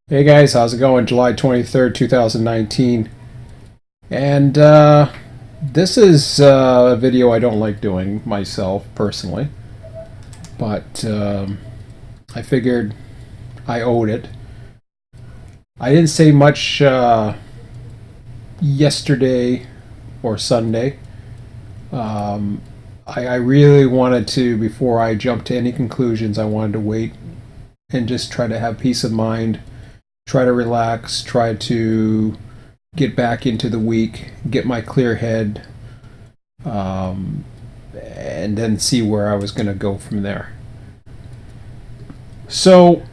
Hey guys, how's it going? July 23rd, 2019. And this is a video I don't like doing myself personally, but I figured I owed it. I didn't say much yesterday or Sunday. Um, I really wanted to, before I jumped to any conclusions, I wanted to wait and just try to have peace of mind, try to relax, try to get back into the week, get my clear head, and then see where I was going to go from there. So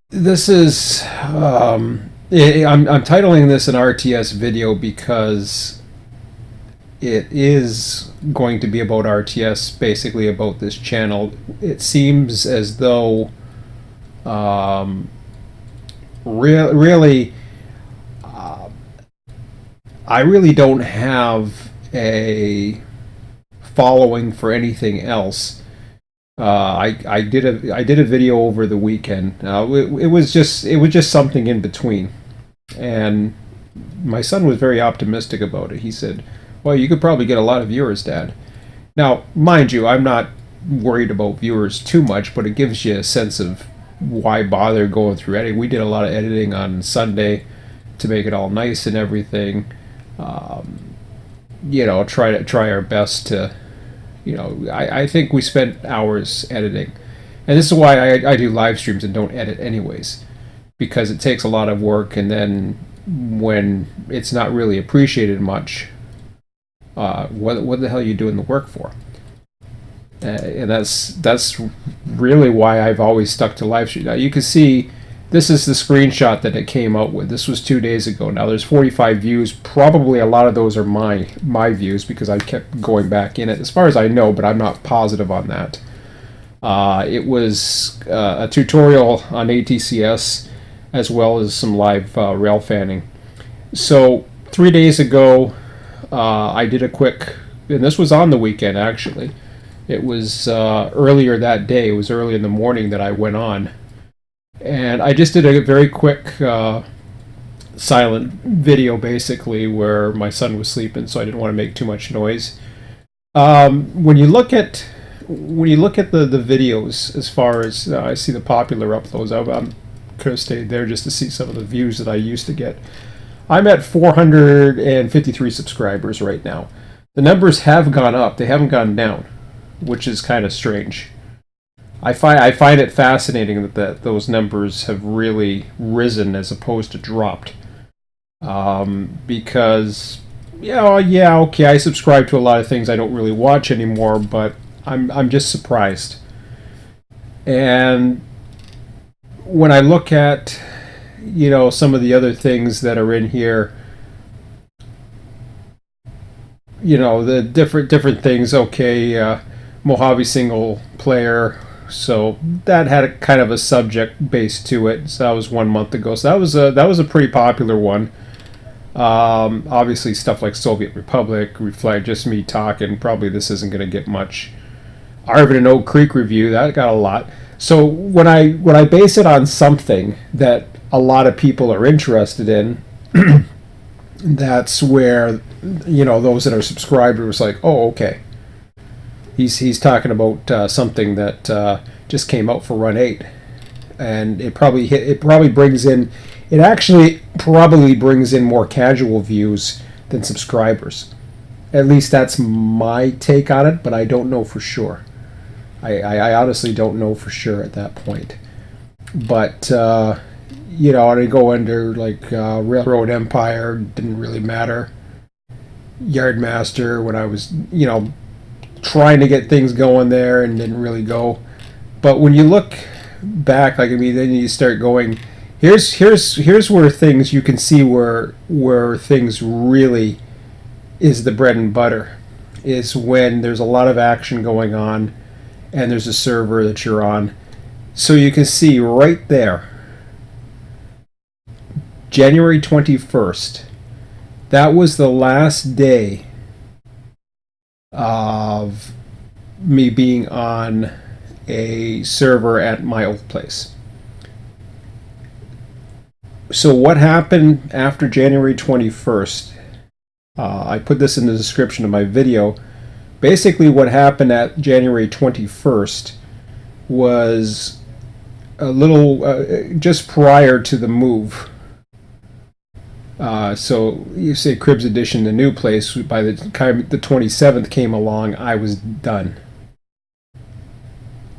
this is I'm titling this an RTS video because it is going to be about RTS, basically about this channel. It seems as though really I really don't have a following for anything else. I did a video over the weekend. It was just something in between, and my son was very optimistic about it. He said, "Well, you could probably get a lot of viewers, Dad." Now, mind you, I'm not worried about viewers too much, but it gives you a sense of why bother going through editing. We did a lot of editing on Sunday to make it all nice and everything. Um, try our best to, I think we spent hours editing. And this is why I do live streams and don't edit anyways, because it takes a lot of work, and then when it's not really appreciated much, what the hell are you doing the work for? And that's really why I've always stuck to live stream. Now you can see this is the screenshot that it came out with. This was 2 days ago. Now there's 45 views. Probably a lot of those are my views because I kept going back in it, as far as I know, but I'm not positive on that. It was a tutorial on ATCS as well as some live rail fanning. So 3 days ago, I did a quick, and this was on the weekend actually. It was earlier that day. It was early in the morning that I went on. And I just did a very quick silent video, basically, where my son was sleeping, so I didn't want to make too much noise. When you look at the videos, as far as I see the popular uploads, I could have stayed there just to see some of the views that I used to get. I'm at 453 subscribers right now. The numbers have gone up; they haven't gone down, which is kind of strange. I find it fascinating that those numbers have really risen as opposed to dropped. Because yeah, okay, I subscribe to a lot of things I don't really watch anymore, but I'm just surprised. And when I look at some of the other things that are in here, the different things. Okay, Mojave single player. So that had a kind of a subject base to it. So that was 1 month ago. So that was a pretty popular one. Obviously, stuff like Soviet Republic, Reflect, just me talking. Probably this isn't going to get much. Arvin and Oak Creek review, that got a lot. So when I base it on something that a lot of people are interested in, that's where those that are subscribers like, oh, okay. He's talking about something that just came out for Run 8, and it probably brings in, it actually probably brings in more casual views than subscribers. At least that's my take on it, but I don't know for sure. I honestly don't know for sure at that point. But I go under like Railroad Empire, didn't really matter. Yardmaster, when I was trying to get things going there and didn't really go. But when you look back, like, I mean, then you start going, here's where things, you can see where things really is the bread and butter, is when there's a lot of action going on and there's a server that you're on. So you can see right there, January 21st, that was the last day of me being on a server at my old place. So what happened after January 21st? I put this in the description of my video. Basically, what happened at January 21st was a little just prior to the move. So you say Cribs Edition, the new place. By the time the 27th came along, I was done.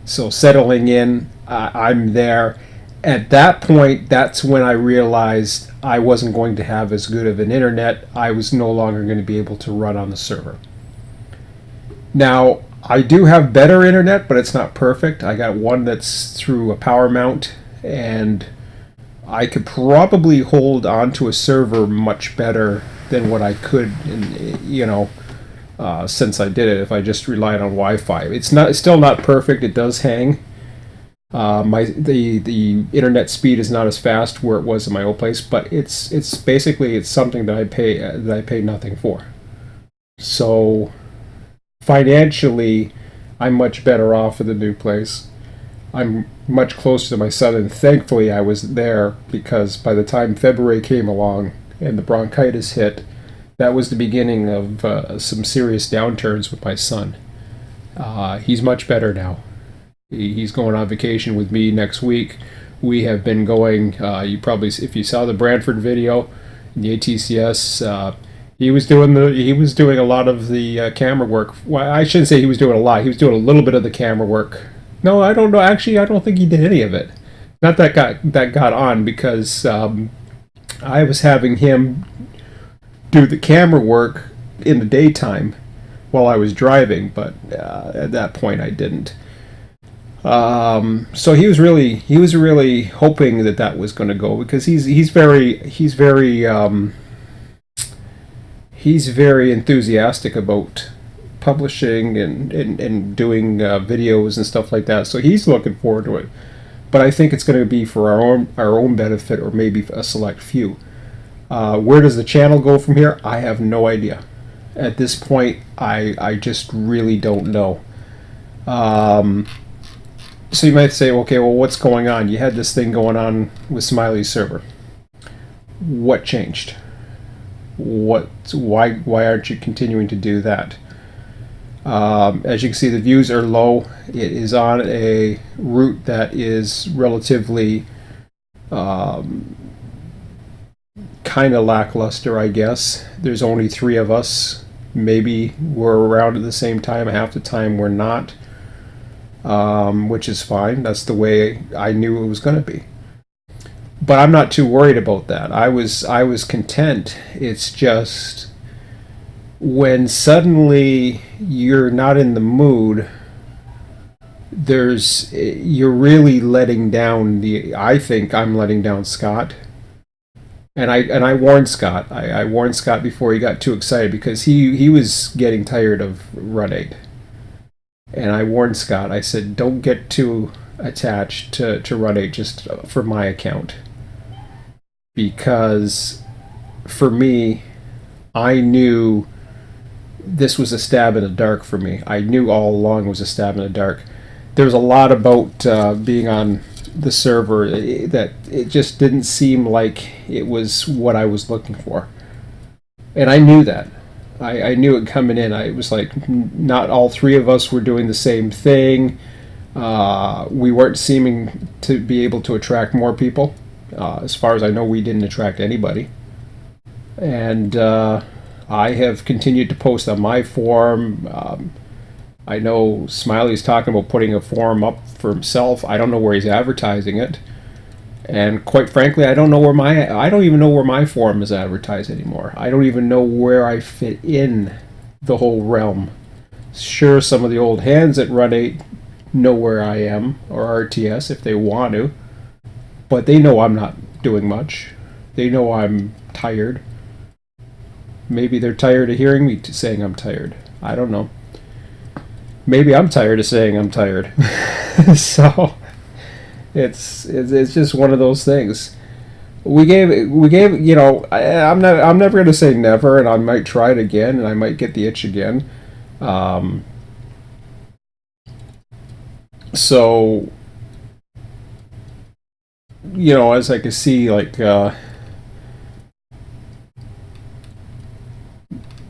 So settling in, I'm there. At that point, that's when I realized I wasn't going to have as good of an internet. I was no longer going to be able to run on the server. Now, I do have better internet, but it's not perfect. I got one that's through a power mount, and I could probably hold onto a server much better than what I could, since I did it. If I just relied on Wi-Fi, it's still not perfect. It does hang. The internet speed is not as fast where it was in my old place, but it's basically something that I pay nothing for. So financially, I'm much better off at the new place. I'm much closer to my son, and thankfully I was there, because by the time February came along and the bronchitis hit, that was the beginning of some serious downturns with my son. He's much better now. He's going on vacation with me next week. We have been going, you probably, if you saw the Brantford video, the ATCS, he was doing a lot of the camera work. Well, I shouldn't say he was doing a lot. He was doing a little bit of the camera work. No, I don't know. Actually, I don't think he did any of it. Not that got on, because I was having him do the camera work in the daytime while I was driving, but at that point I didn't. So he was really hoping that was going to go, because he's very enthusiastic about publishing and doing videos and stuff like that. So he's looking forward to it. But I think it's going to be for our own benefit, or maybe a select few. Where does the channel go from here? I have no idea. At this point, I just really don't know. So you might say, okay, well, what's going on? You had this thing going on with Smiley's server. What changed? Why aren't you continuing to do that? As you can see, the views are low. It is on a route that is relatively kind of lackluster, I guess. There's only 3 of us. Maybe we're around at the same time. Half the time we're not, which is fine. That's the way I knew it was going to be. But I'm not too worried about that. I was content. It's just when suddenly you're not in the mood, you're really letting down I think I'm letting down Scott. And I warned Scott. I warned Scott before he got too excited, because he was getting tired of Run 8. And I warned Scott. I said, don't get too attached to Run 8 just for my account. Because for me, I knew this was a stab in the dark for me. I knew all along it was a stab in the dark. There was a lot about being on the server that it just didn't seem like it was what I was looking for. And I knew that. I knew it coming in. I was like, not all 3 of us were doing the same thing. We weren't seeming to be able to attract more people. As far as I know, we didn't attract anybody. And I have continued to post on my forum. I know Smiley's talking about putting a forum up for himself. I don't know where he's advertising it. And quite frankly, I don't even know where my forum is advertised anymore. I don't even know where I fit in the whole realm. Sure, some of the old hands at Run 8 know where I am, or RTS if they want to. But they know I'm not doing much. They know I'm tired. Maybe they're tired of hearing me saying I'm tired. I don't know. Maybe I'm tired of saying I'm tired. So it's just one of those things. We gave I'm never going to say never, and I might try it again, and I might get the itch again. So as I can see, like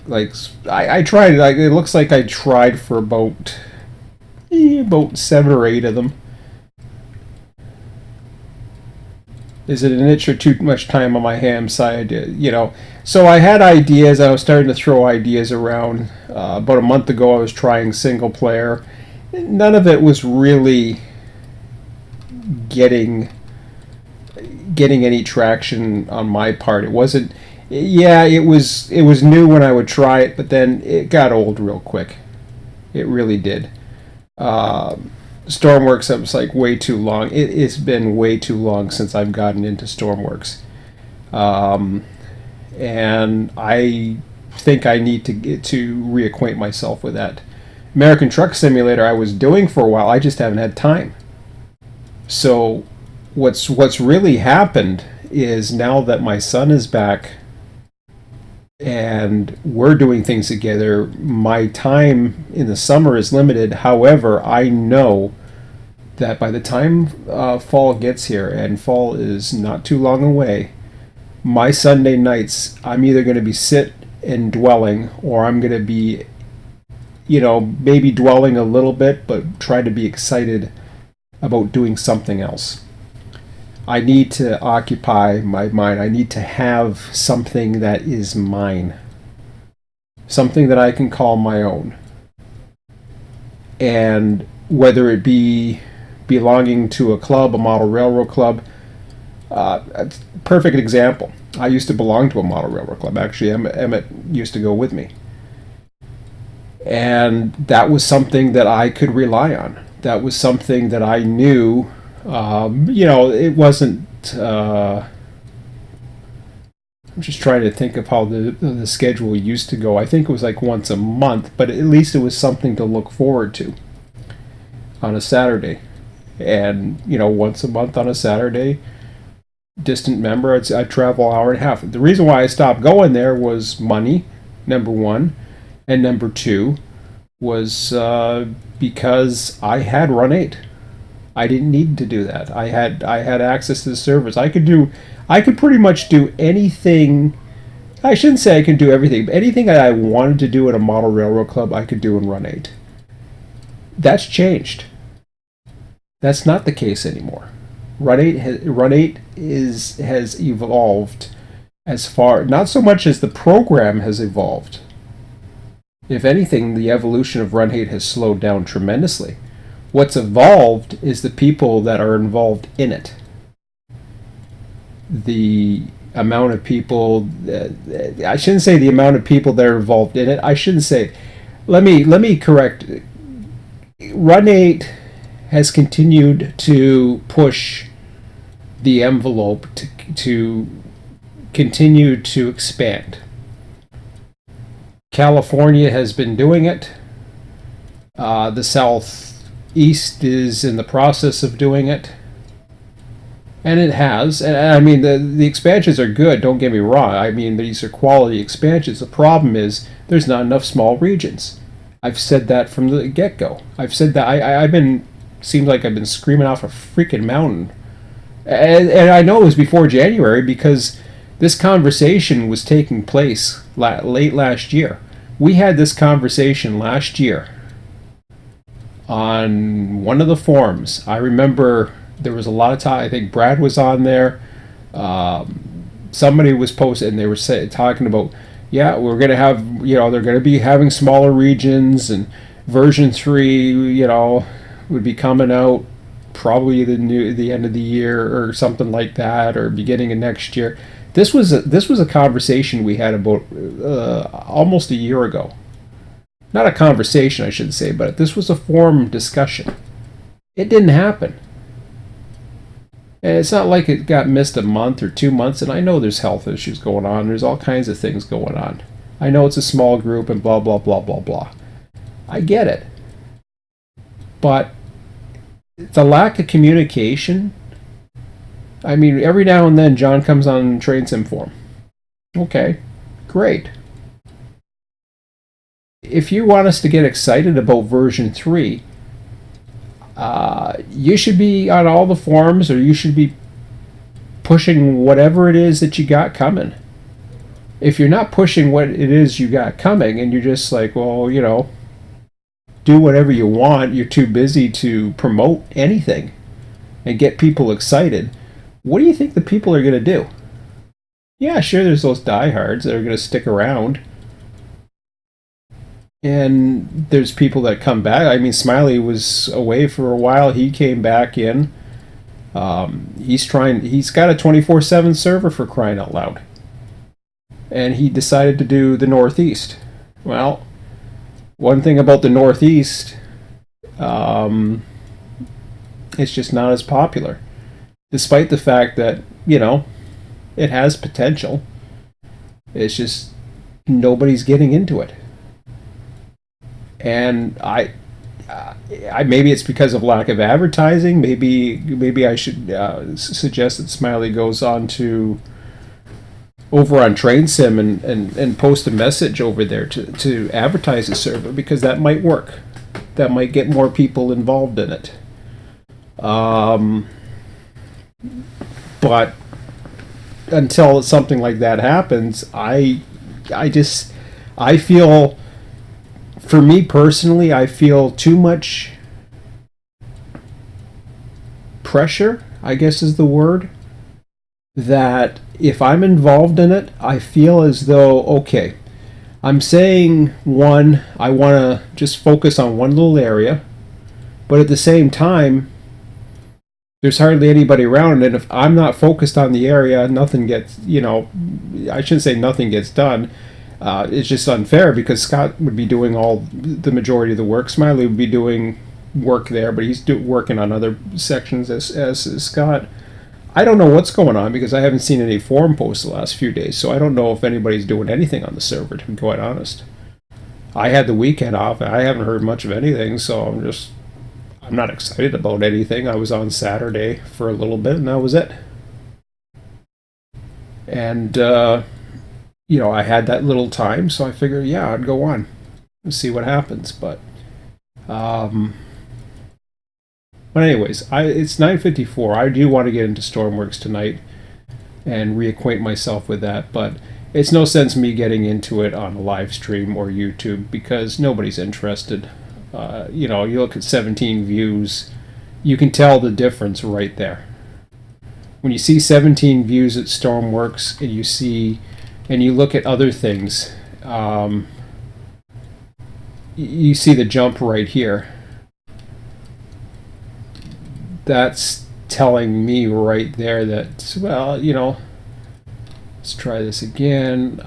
like I tried. Like, it looks like I tried for about 7 or 8 of them. Is it an itch or too much time on my ham side? So I had ideas. I was starting to throw ideas around. About a month ago, I was trying single player. None of it was really getting any traction on my part. It wasn't. Yeah, it was new when I would try it, but then it got old real quick. It really did. Stormworks, it was like way too long. It's been way too long since I've gotten into Stormworks. And I think I need to get to reacquaint myself with that. American Truck Simulator I was doing for a while. I just haven't had time. So what's really happened is, now that my son is back and we're doing things together, my time in the summer is limited. However, I know that by the time fall gets here, and fall is not too long away, my Sunday nights, I'm either going to be sit and dwelling, or I'm going to be, maybe dwelling a little bit, but try to be excited about doing something else. I need to occupy my mind. I need to have something that is mine. Something that I can call my own. And whether it be belonging to a club, a model railroad club, a perfect example. I used to belong to a model railroad club. Actually, Emmett used to go with me. And that was something that I could rely on. That was something that I knew. It wasn't. I'm just trying to think of how the schedule used to go. I think it was like once a month, but at least it was something to look forward to on a Saturday. And once a month on a Saturday, distant member, I'd travel an hour and a half. The reason why I stopped going there was money, number one, and number two was because I had Run 8. I didn't need to do that. I had access to the service. I could pretty much do anything. I shouldn't say I could do everything, but anything that I wanted to do at a model railroad club, I could do in Run 8. That's changed. That's not the case anymore. Run 8 has evolved as far, not so much as the program has evolved. If anything, the evolution of Run 8 has slowed down tremendously. What's evolved is the people that are involved in it. The amount of people, I shouldn't say the amount of people that are involved in it. I shouldn't say, let me correct. Run 8 has continued to push the envelope to continue to expand. California has been doing it. The Southeast is in the process of doing it. And it has. And I mean, the expansions are good, don't get me wrong. I mean, these are quality expansions. The problem is there's not enough small regions. I've said that from the get-go. I've said that. Seems like I've been screaming off a freaking mountain. And I know it was before January, because this conversation was taking place late last year. We had this conversation last year on one of the forums. I remember there was a lot of time. I think Brad was on there. Somebody was posting, and they were talking about, yeah, we're going to have, they're going to be having smaller regions, and version 3, would be coming out probably the end of the year or something like that, or beginning of next year. This was a conversation we had about almost a year ago. Not a conversation, I should say, but this was a forum discussion. It didn't happen. And it's not like it got missed a month or 2 months, and I know there's health issues going on. There's all kinds of things going on. I know it's a small group and blah, blah, blah, blah, blah. I get it. But the lack of communication, I mean, every now and then John comes on Train Sim Forum. Okay, great. If you want us to get excited about version 3, you should be on all the forums, or you should be pushing whatever it is that you got coming. if you're not pushing what it is you got coming, and you're just like, well, do whatever you want, you're too busy to promote anything and get people excited, what do you think the people are going to do? Yeah, sure, there's those diehards that are going to stick around. And there's people that come back. I mean, Smiley was away for a while. He came back in. He's got a 24/7 server, for crying out loud. And he decided to do the Northeast. Well, one thing about the Northeast, it's just not as popular. Despite the fact that, it has potential. It's just nobody's getting into it. And I maybe it's because of lack of advertising. Maybe I should suggest that Smiley goes on to over on Train Sim and post a message over there to advertise the server, because that might work. That might get more people involved in it. But until something like that happens, I feel, for me personally, I feel too much pressure, I guess is the word, that if I'm involved in it, I feel as though, okay, I'm saying I want to just focus on one little area, but at the same time, there's hardly anybody around, and if I'm not focused on the area, nothing gets, I shouldn't say nothing gets done. It's just unfair, because Scott would be doing all the majority of the work. Smiley would be doing work there, but he's working on other sections as Scott. I don't know what's going on, because I haven't seen any forum posts the last few days, so I don't know if anybody's doing anything on the server, to be quite honest. I had the weekend off. I haven't heard much of anything, so I'm not excited about anything. I was on Saturday for a little bit, and that was it. And, I had that little time, so I figured, yeah, I'd go on and see what happens. But anyways, it's 9:54. I do want to get into Stormworks tonight and reacquaint myself with that, but it's no sense me getting into it on a live stream or YouTube, because nobody's interested. You look at 17 views, you can tell the difference right there. When you see 17 views at Stormworks, and you look at other things, you see the jump right here. That's telling me right there that, well, let's try this again.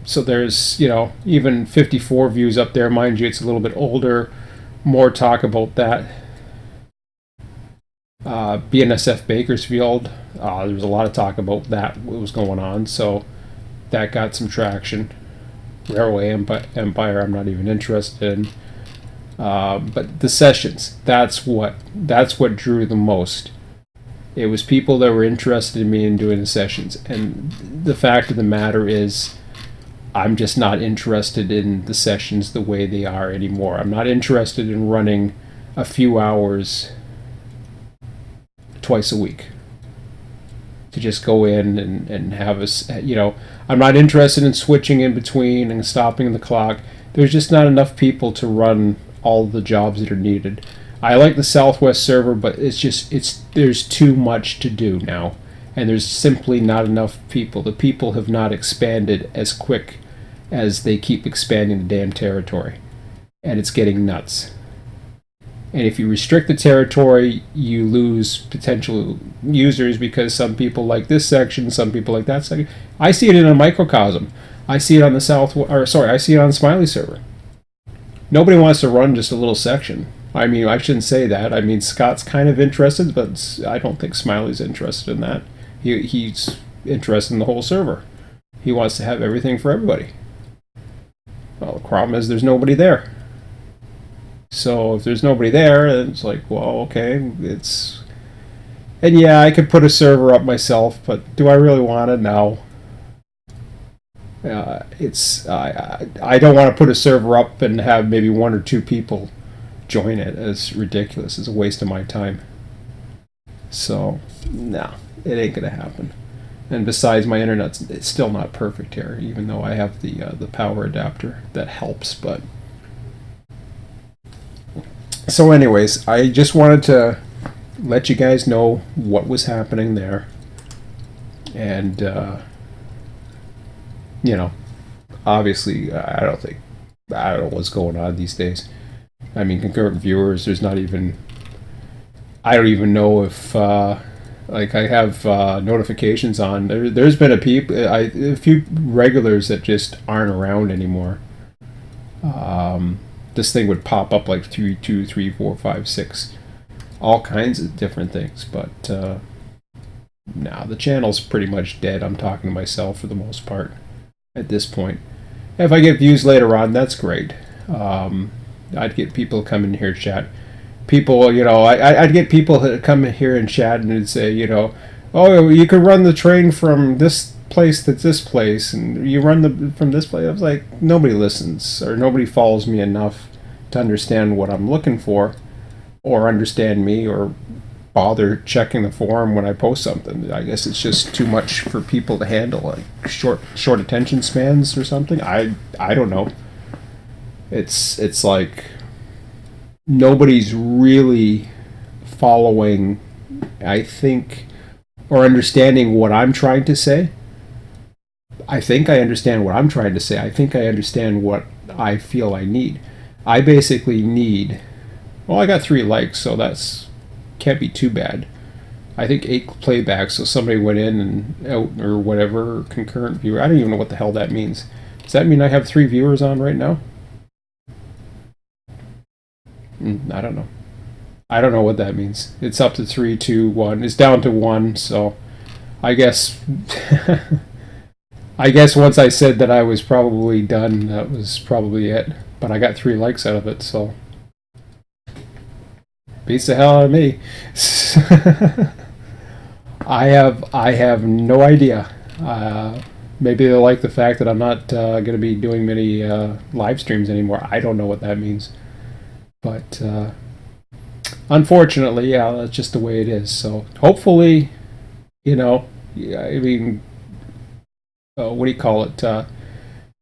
So there's, even 54 views up there. Mind you, it's a little bit older. More talk about that. BNSF Bakersfield, there was a lot of talk about that, what was going on, so that got some traction. Railway Empire, I'm not even interested in. But the sessions, that's what drew the most. It was people that were interested in me in doing the sessions, and the fact of the matter is, I'm just not interested in the sessions the way they are anymore. I'm not interested in running a few hours twice a week to just go in and have us, I'm not interested in switching in between and stopping the clock. There's just not enough people to run all the jobs that are needed. I like the Southwest server, but there's too much to do now, and there's simply not enough people. The people have not expanded as quick as they keep expanding the damn territory, and it's getting nuts. And if you restrict the territory, you lose potential users, because some people like this section, some people like that section. I see it in a microcosm. I see it on the I see it on Smiley server. Nobody wants to run just a little section. I mean, I shouldn't say that. I mean, Scott's kind of interested, but I don't think Smiley's interested in that. He's interested in the whole server. He wants to have everything for everybody. Well, the problem is there's nobody there. So if there's nobody there, it's like, well, okay, and yeah, I could put a server up myself, but do I really want it? No. I don't want to put a server up and have maybe one or two people join it. It's ridiculous. It's a waste of my time. So, no, it ain't gonna happen. And besides, my internet's it's still not perfect here, even though I have the power adapter that helps. But so, anyways, I just wanted to let you guys know what was happening there, and you know, obviously, I don't know what's going on these days. I mean, concurrent viewers. There's not even. I don't even know if. Like I have notifications on. There's been a few regulars that just aren't around anymore. This thing would pop up like 3, 2, 3, 4, 5, 6, all kinds of different things. But now the channel's pretty much dead. I'm talking to myself for the most part at this point. If I get views later on, that's great. I'd get people come in here chat. People, I'd get people that come in here and chat and say, oh, you could run the train from this place to this place, and you run from this place. I was like, nobody listens, or nobody follows me enough to understand what I'm looking for, or understand me, or bother checking the forum when I post something. I guess it's just too much for people to handle, like short attention spans or something. I don't know. It's like nobody's really following, I think, or understanding what I'm trying to say. I think I understand what I'm trying to say. I think I understand what I feel I need. I basically need, well, I got 3 likes, so that's can't be too bad. I think 8 playbacks, so somebody went in and out or whatever, concurrent viewer. I don't even know what the hell that means. Does that mean I have 3 viewers on right now? I don't know. I don't know what that means. It's up to 3, 2, 1. It's down to 1, so I guess I guess once I said that I was probably done, that was probably it. But I got 3 likes out of it, so beats the hell out of me. I have no idea. Maybe they like the fact that I'm not going to be doing many live streams anymore. I don't know what that means. But unfortunately, yeah, that's just the way it is. So hopefully, I mean, what do you call it?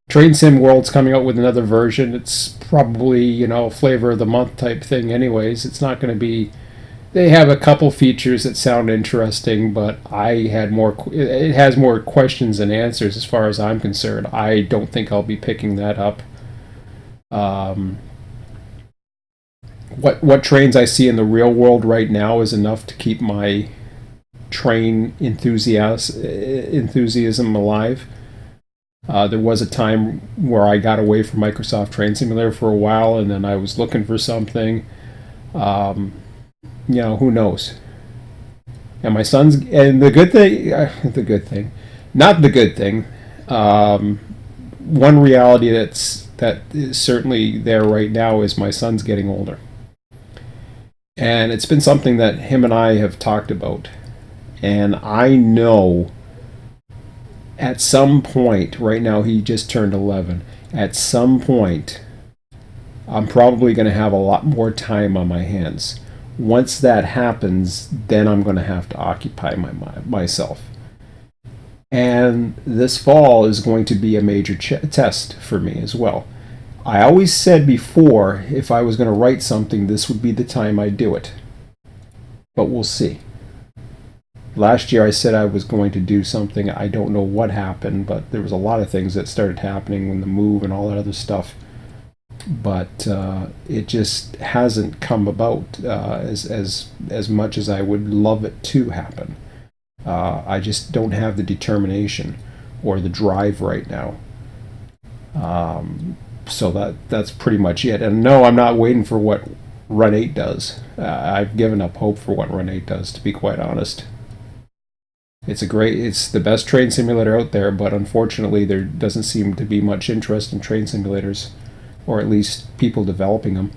Train Sim World's coming out with another version. It's probably, flavor of the month type thing anyways. It's not going to be... They have a couple features that sound interesting, but it has more questions than answers as far as I'm concerned. I don't think I'll be picking that up. What trains I see in the real world right now is enough to keep my train enthusiasm alive. There was a time where I got away from Microsoft Train Simulator for a while, and then I was looking for something. Who knows? And my son's, and not the good thing. One reality that is certainly there right now is my son's getting older. And it's been something that him and I have talked about. And I know at some point, right now he just turned 11, at some point I'm probably going to have a lot more time on my hands. Once that happens, then I'm going to have to occupy myself. And this fall is going to be a major test for me as well. I always said before, if I was going to write something, this would be the time I'd do it. But we'll see. Last year I said I was going to do something. I don't know what happened, but there was a lot of things that started happening when the move and all that other stuff. But it just hasn't come about as much as I would love it to happen. I just don't have the determination or the drive right now. So that's pretty much it. And no, I'm not waiting for what Run 8 does. I've given up hope for what Run 8 does, to be quite honest. It's the best train simulator out there, but unfortunately there doesn't seem to be much interest in train simulators, or at least people developing them.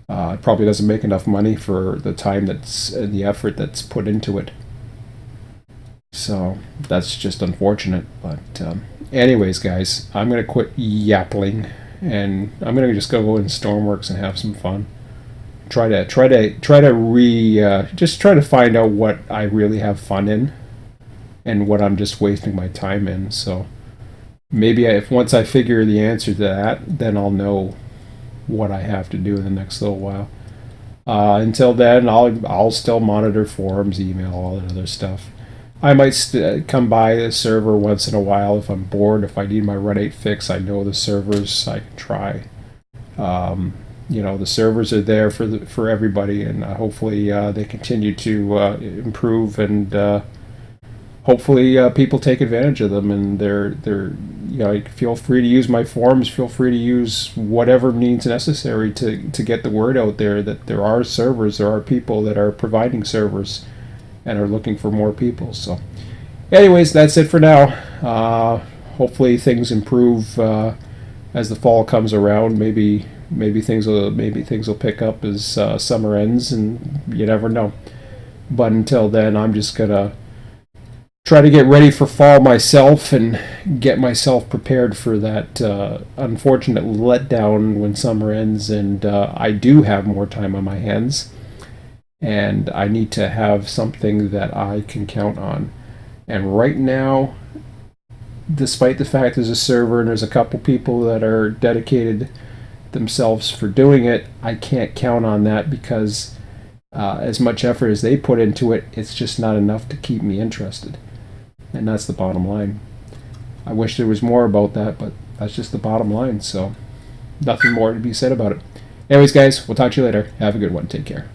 It probably doesn't make enough money for the time and the effort that's put into it. So that's just unfortunate. But anyways, guys, I'm gonna quit yapping, and I'm gonna just go in Stormworks and have some fun. Try to find out what I really have fun in, and what I'm just wasting my time in. So maybe if once I figure the answer to that, then I'll know what I have to do in the next little while. Until then, I'll still monitor forums, email, all that other stuff. I might come by the server once in a while if I'm bored. If I need my Run 8 fix, I know the servers. I can try. The servers are there for everybody, and hopefully they continue to improve, and hopefully people take advantage of them. And they're feel free to use my forums. Feel free to use whatever means necessary to get the word out there that there are servers, there are people that are providing servers and are looking for more people. So, anyways, that's it for now. Hopefully things improve as the fall comes around. Maybe things will pick up as summer ends, and you never know. But until then, I'm just gonna try to get ready for fall myself and get myself prepared for that unfortunate letdown when summer ends, and I do have more time on my hands, and I need to have something that I can count on. And right now, despite the fact there's a server and there's a couple people that are dedicated themselves for doing it, I can't count on that because as much effort as they put into it, it's just not enough to keep me interested. And that's the bottom line. I wish there was more about that, but that's just the bottom line. So nothing more to be said about it. Anyways, guys, we'll talk to you later. Have a good one. Take care.